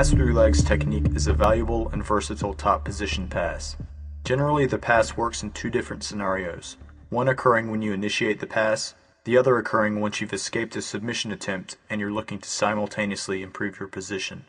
pass-through legs technique is a valuable and versatile top position pass. Generally, the pass works in two different scenarios, one occurring when you initiate the pass, the other occurring once you've escaped a submission attempt and you're looking to simultaneously improve your position.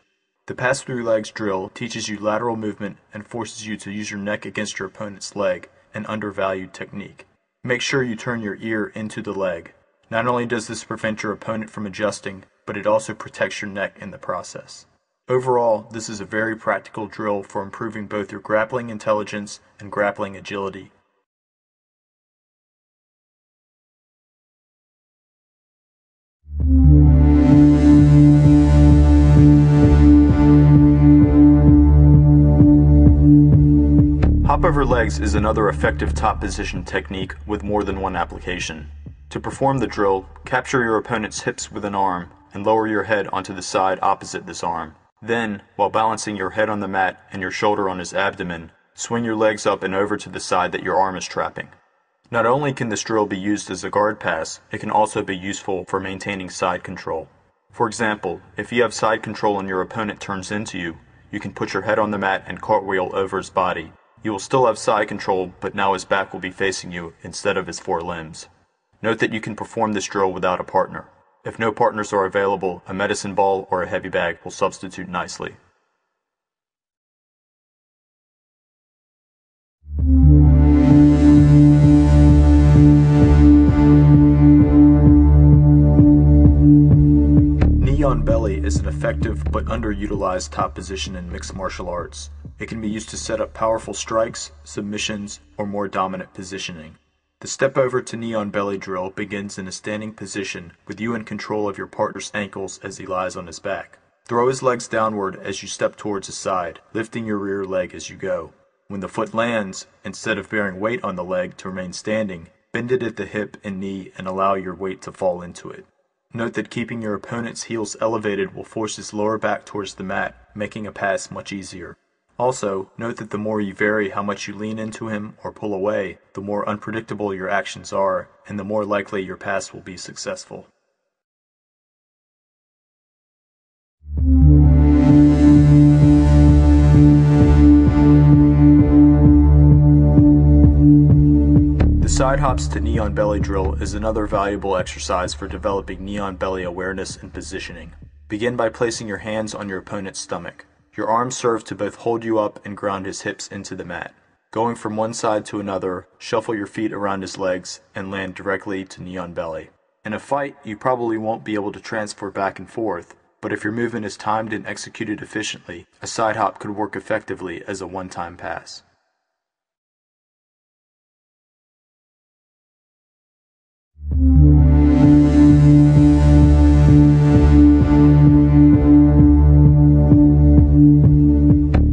The pass-through legs drill teaches you lateral movement and forces you to use your neck against your opponent's leg, an undervalued technique. Make sure you turn your ear into the leg. Not only does this prevent your opponent from adjusting, but it also protects your neck in the process. Overall, this is a very practical drill for improving both your grappling intelligence and grappling agility. Hop over legs is another effective top position technique with more than one application. To perform the drill, capture your opponent's hips with an arm and lower your head onto the side opposite this arm. Then, while balancing your head on the mat and your shoulder on his abdomen, swing your legs up and over to the side that your arm is trapping. Not only can this drill be used as a guard pass, it can also be useful for maintaining side control. For example, if you have side control and your opponent turns into you, you can put your head on the mat and cartwheel over his body. You will still have side control, but now his back will be facing you instead of his forelimbs. Note that you can perform this drill without a partner. If no partners are available, a medicine ball or a heavy bag will substitute nicely. Knee on belly is an effective but underutilized top position in mixed martial arts. It can be used to set up powerful strikes, submissions, or more dominant positioning. The step over to knee on belly drill begins in a standing position with you in control of your partner's ankles as he lies on his back. Throw his legs downward as you step towards his side, lifting your rear leg as you go. When the foot lands, instead of bearing weight on the leg to remain standing, bend it at the hip and knee and allow your weight to fall into it. Note that keeping your opponent's heels elevated will force his lower back towards the mat, making a pass much easier. Also, note that the more you vary how much you lean into him or pull away, the more unpredictable your actions are, and the more likely your pass will be successful. The side hops to knee on belly drill is another valuable exercise for developing knee on belly awareness and positioning. Begin by placing your hands on your opponent's stomach. Your arms serve to both hold you up and ground his hips into the mat. Going from one side to another, shuffle your feet around his legs and land directly to knee on belly. In a fight, you probably won't be able to transfer back and forth, but if your movement is timed and executed efficiently, a side hop could work effectively as a one-time pass.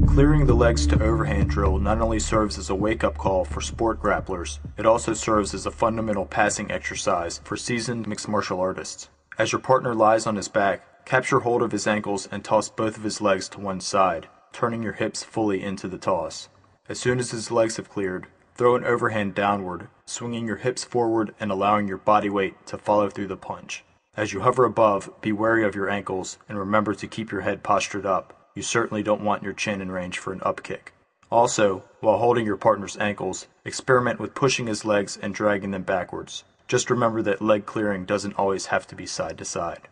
Clearing the legs to overhand drill not only serves as a wake-up call for sport grapplers, it also serves as a fundamental passing exercise for seasoned mixed martial artists. As your partner lies on his back, capture hold of his ankles and toss both of his legs to one side, turning your hips fully into the toss. As soon as his legs have cleared, throw an overhand downward, swinging your hips forward and allowing your body weight to follow through the punch. As you hover above, be wary of your ankles and remember to keep your head postured up. You certainly don't want your chin in range for an up kick. Also, while holding your partner's ankles, experiment with pushing his legs and dragging them backwards. Just remember that leg clearing doesn't always have to be side to side.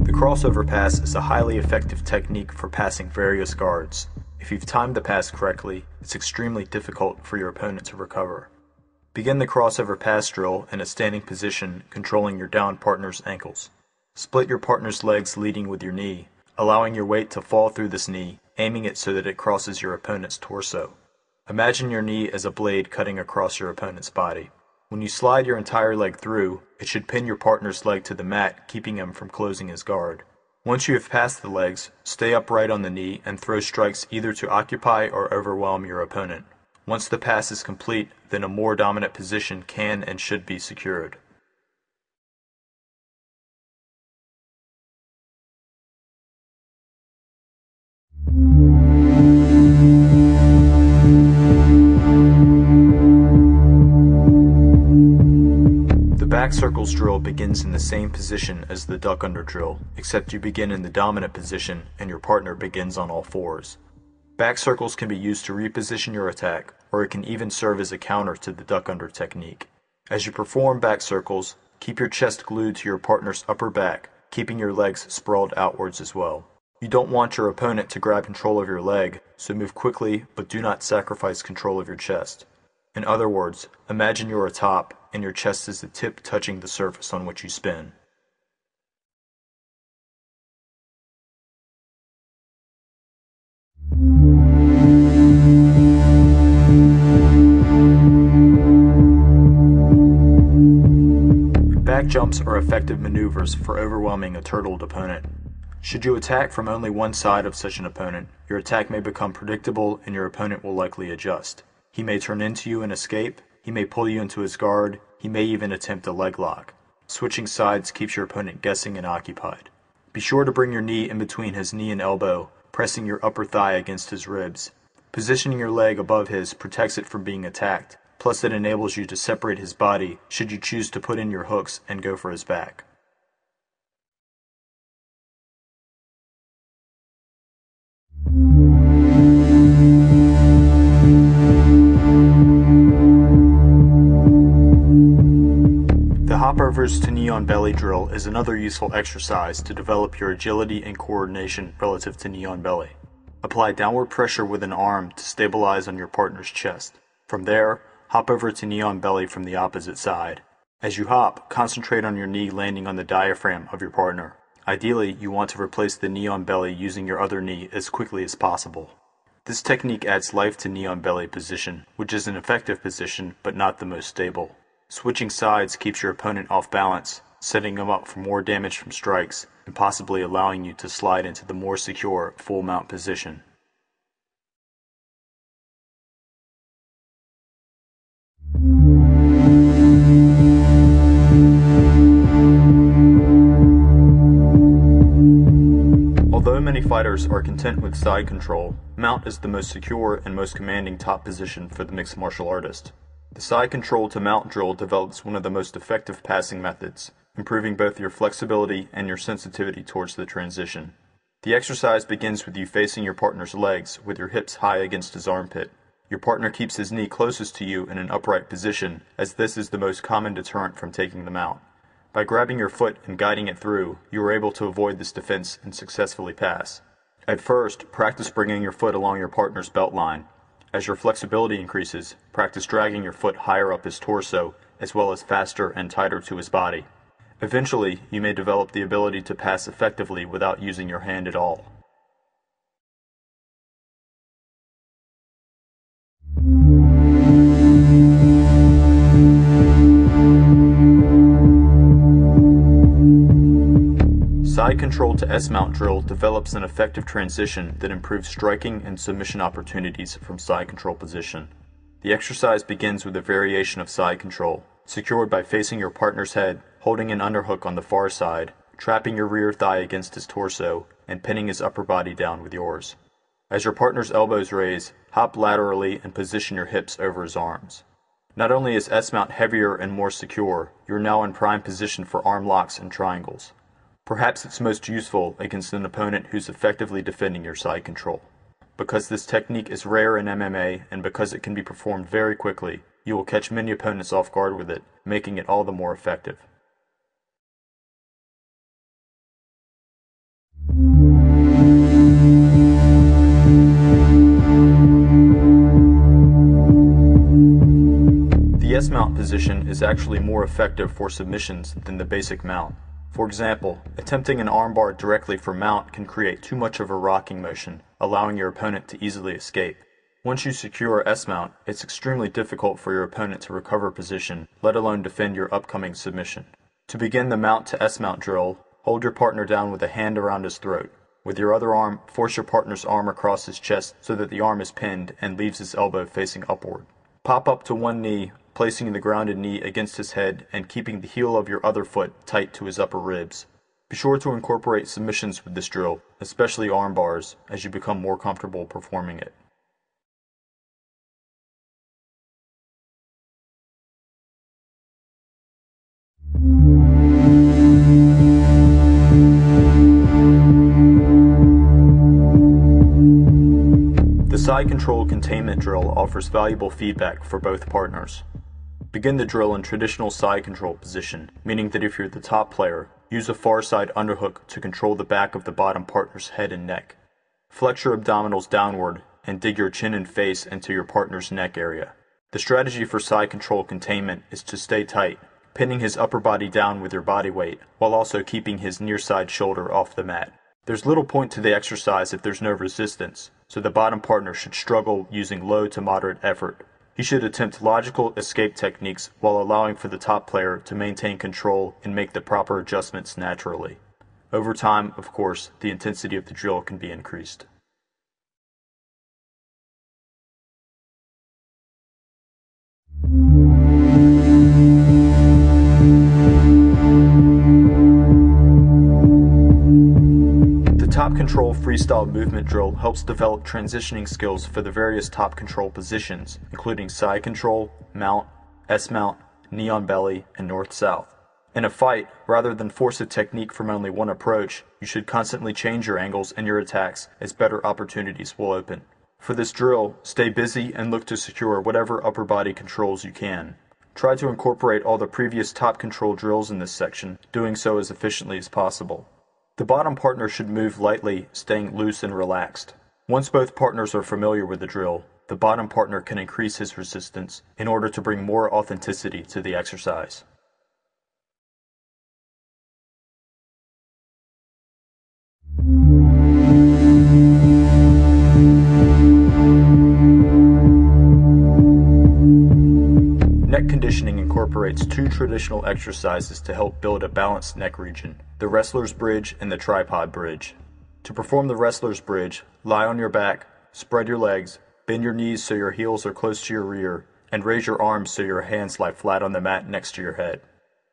The crossover pass is a highly effective technique for passing various guards. If you've timed the pass correctly, it's extremely difficult for your opponent to recover. Begin the crossover pass drill in a standing position, controlling your down partner's ankles. Split your partner's legs leading with your knee, allowing your weight to fall through this knee, aiming it so that it crosses your opponent's torso. Imagine your knee as a blade cutting across your opponent's body. When you slide your entire leg through, it should pin your partner's leg to the mat, keeping him from closing his guard. Once you have passed the legs, stay upright on the knee and throw strikes either to occupy or overwhelm your opponent. Once the pass is complete, then a more dominant position can and should be secured. circles drill begins in the same position as the duck under drill, except you begin in the dominant position and your partner begins on all fours. Back circles can be used to reposition your attack, or it can even serve as a counter to the duck under technique. As you perform back circles, keep your chest glued to your partner's upper back, keeping your legs sprawled outwards as well. You don't want your opponent to grab control of your leg, so move quickly but do not sacrifice control of your chest. In other words, imagine you're atop and your chest is the tip touching the surface on which you spin. Back jumps are effective maneuvers for overwhelming a turtled opponent. Should you attack from only one side of such an opponent, your attack may become predictable and your opponent will likely adjust. He may turn into you and escape, he may pull you into his guard, he may even attempt a leg lock. Switching sides keeps your opponent guessing and occupied. Be sure to bring your knee in between his knee and elbow, pressing your upper thigh against his ribs. Positioning your leg above his protects it from being attacked, plus it enables you to separate his body should you choose to put in your hooks and go for his back. The hopovers to knee on belly drill is another useful exercise to develop your agility and coordination relative to knee on belly. Apply downward pressure with an arm to stabilize on your partner's chest. From there, hop over to knee on belly from the opposite side. As you hop, concentrate on your knee landing on the diaphragm of your partner. Ideally, you want to replace the knee on belly using your other knee as quickly as possible. This technique adds life to knee on belly position, which is an effective position but not the most stable. Switching sides keeps your opponent off balance, setting him up for more damage from strikes, and possibly allowing you to slide into the more secure full mount position. Although many fighters are content with side control, mount is the most secure and most commanding top position for the mixed martial artist. The side control to mount drill develops one of the most effective passing methods, improving both your flexibility and your sensitivity towards the transition. The exercise begins with you facing your partner's legs with your hips high against his armpit. Your partner keeps his knee closest to you in an upright position, as this is the most common deterrent from taking the mount. By grabbing your foot and guiding it through, you are able to avoid this defense and successfully pass. At first, practice bringing your foot along your partner's belt line. As your flexibility increases, practice dragging your foot higher up his torso, as well as faster and tighter to his body. Eventually, you may develop the ability to pass effectively without using your hand at all. Side control to S-mount drill develops an effective transition that improves striking and submission opportunities from side control position. The exercise begins with a variation of side control, secured by facing your partner's head, holding an underhook on the far side, trapping your rear thigh against his torso, and pinning his upper body down with yours. As your partner's elbows raise, hop laterally and position your hips over his arms. Not only is S-mount heavier and more secure, you're now in prime position for arm locks and triangles. Perhaps it's most useful against an opponent who's effectively defending your side control. Because this technique is rare in MMA and because it can be performed very quickly, you will catch many opponents off guard with it, making it all the more effective. The S-mount position is actually more effective for submissions than the basic mount. For example, attempting an armbar directly for mount can create too much of a rocking motion, allowing your opponent to easily escape. Once you secure S-mount, it's extremely difficult for your opponent to recover position, let alone defend your upcoming submission. To begin the mount to S-mount drill, hold your partner down with a hand around his throat. With your other arm, force your partner's arm across his chest so that the arm is pinned and leaves his elbow facing upward. Pop up to one knee, placing the grounded knee against his head and keeping the heel of your other foot tight to his upper ribs. Be sure to incorporate submissions with this drill, especially arm bars, as you become more comfortable performing it. side-control containment drill offers valuable feedback for both partners. Begin the drill in traditional side control position, meaning that if you're the top player, use a far side underhook to control the back of the bottom partner's head and neck. Flex your abdominals downward and dig your chin and face into your partner's neck area. The strategy for side control containment is to stay tight, pinning his upper body down with your body weight, while also keeping his near side shoulder off the mat. There's little point to the exercise if there's no resistance, so the bottom partner should struggle using low to moderate effort. He should attempt logical escape techniques while allowing for the top player to maintain control and make the proper adjustments naturally. Over time, of course, the intensity of the drill can be increased. Top control freestyle movement drill helps develop transitioning skills for the various top control positions, including side control, mount, S-mount, knee on belly, and north-south. In a fight, rather than force a technique from only one approach, you should constantly change your angles and your attacks as better opportunities will open. For this drill, stay busy and look to secure whatever upper body controls you can. Try to incorporate all the previous top control drills in this section, doing so as efficiently as possible. The bottom partner should move lightly, staying loose and relaxed. Once both partners are familiar with the drill, the bottom partner can increase his resistance in order to bring more authenticity to the exercise. Neck conditioning incorporates two traditional exercises to help build a balanced neck region: the wrestler's bridge and the tripod bridge. To perform the wrestler's bridge, lie on your back, spread your legs, bend your knees so your heels are close to your rear, and raise your arms so your hands lie flat on the mat next to your head.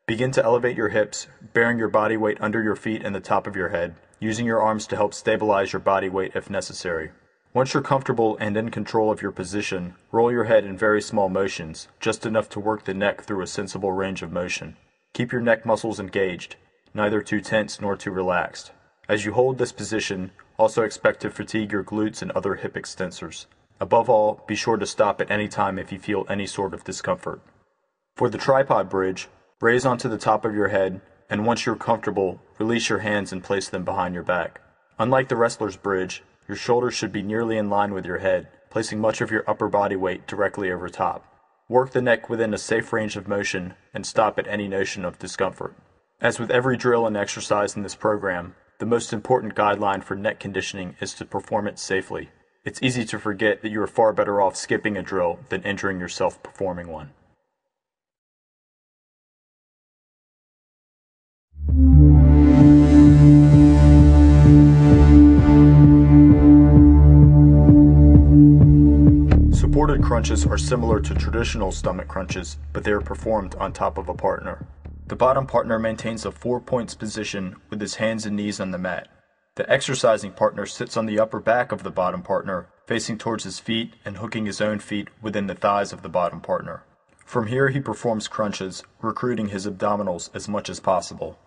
Begin to elevate your hips, bearing your body weight under your feet and the top of your head, using your arms to help stabilize your body weight if necessary. Once you're comfortable and in control of your position, roll your head in very small motions, just enough to work the neck through a sensible range of motion. Keep your neck muscles engaged, neither too tense nor too relaxed. As you hold this position, also expect to fatigue your glutes and other hip extensors. Above all, be sure to stop at any time if you feel any sort of discomfort. For the tripod bridge, raise onto the top of your head, and once you're comfortable, release your hands and place them behind your back. Unlike the wrestler's bridge, your shoulders should be nearly in line with your head, placing much of your upper body weight directly over top. Work the neck within a safe range of motion and stop at any notion of discomfort. As with every drill and exercise in this program, the most important guideline for neck conditioning is to perform it safely. It's easy to forget that you are far better off skipping a drill than injuring yourself performing one. Supported crunches are similar to traditional stomach crunches, but they are performed on top of a partner. The bottom partner maintains a 4 points position with his hands and knees on the mat. The exercising partner sits on the upper back of the bottom partner, facing towards his feet and hooking his own feet within the thighs of the bottom partner. From here he performs crunches, recruiting his abdominals as much as possible.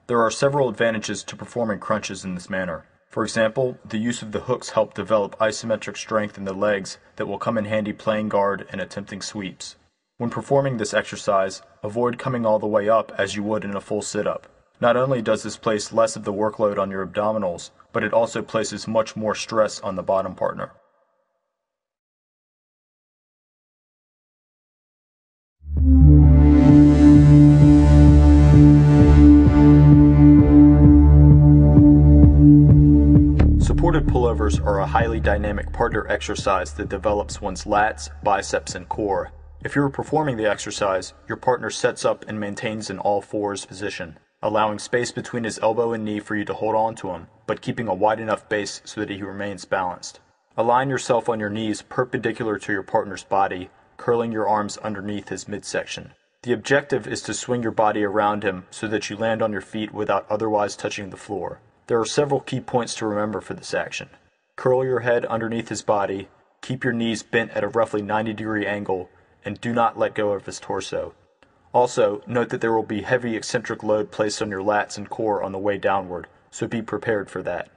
There are several advantages to performing crunches in this manner. For example, the use of the hooks help develop isometric strength in the legs that will come in handy playing guard and attempting sweeps. When performing this exercise, avoid coming all the way up as you would in a full sit-up. Not only does this place less of the workload on your abdominals, but it also places much more stress on the bottom partner. Supported pullovers are a highly dynamic partner exercise that develops one's lats, biceps, and core. If you are performing the exercise, your partner sets up and maintains an all-fours position, allowing space between his elbow and knee for you to hold on to him, but keeping a wide enough base so that he remains balanced. Align yourself on your knees perpendicular to your partner's body, curling your arms underneath his midsection. The objective is to swing your body around him so that you land on your feet without otherwise touching the floor. There are several key points to remember for this action. Curl your head underneath his body, keep your knees bent at a roughly 90-degree angle, and do not let go of his torso. Also, note that there will be heavy eccentric load placed on your lats and core on the way downward, so be prepared for that.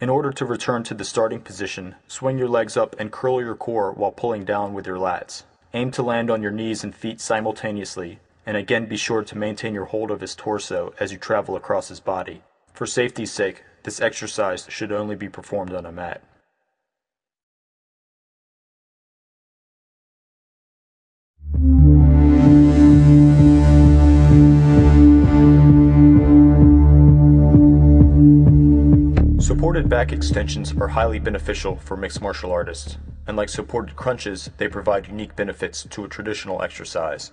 In order to return to the starting position, swing your legs up and curl your core while pulling down with your lats. Aim to land on your knees and feet simultaneously, and again be sure to maintain your hold of his torso as you travel across his body. For safety's sake, this exercise should only be performed on a mat. Supported back extensions are highly beneficial for mixed martial artists, and like supported crunches, they provide unique benefits to a traditional exercise.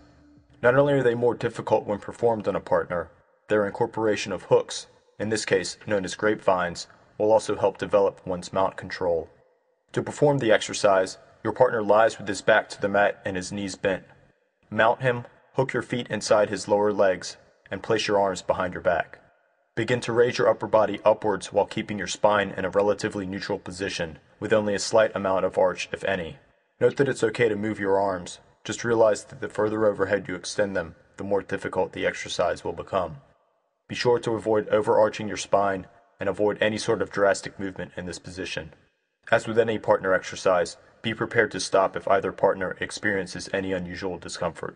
Not only are they more difficult when performed on a partner, their incorporation of hooks, in this case known as grapevines, will also help develop one's mount control. To perform the exercise, your partner lies with his back to the mat and his knees bent. Mount him, hook your feet inside his lower legs, and place your arms behind your back. Begin to raise your upper body upwards while keeping your spine in a relatively neutral position, with only a slight amount of arch, if any. Note that it's okay to move your arms, just realize that the further overhead you extend them, the more difficult the exercise will become. Be sure to avoid overarching your spine and avoid any sort of drastic movement in this position. As with any partner exercise, be prepared to stop if either partner experiences any unusual discomfort.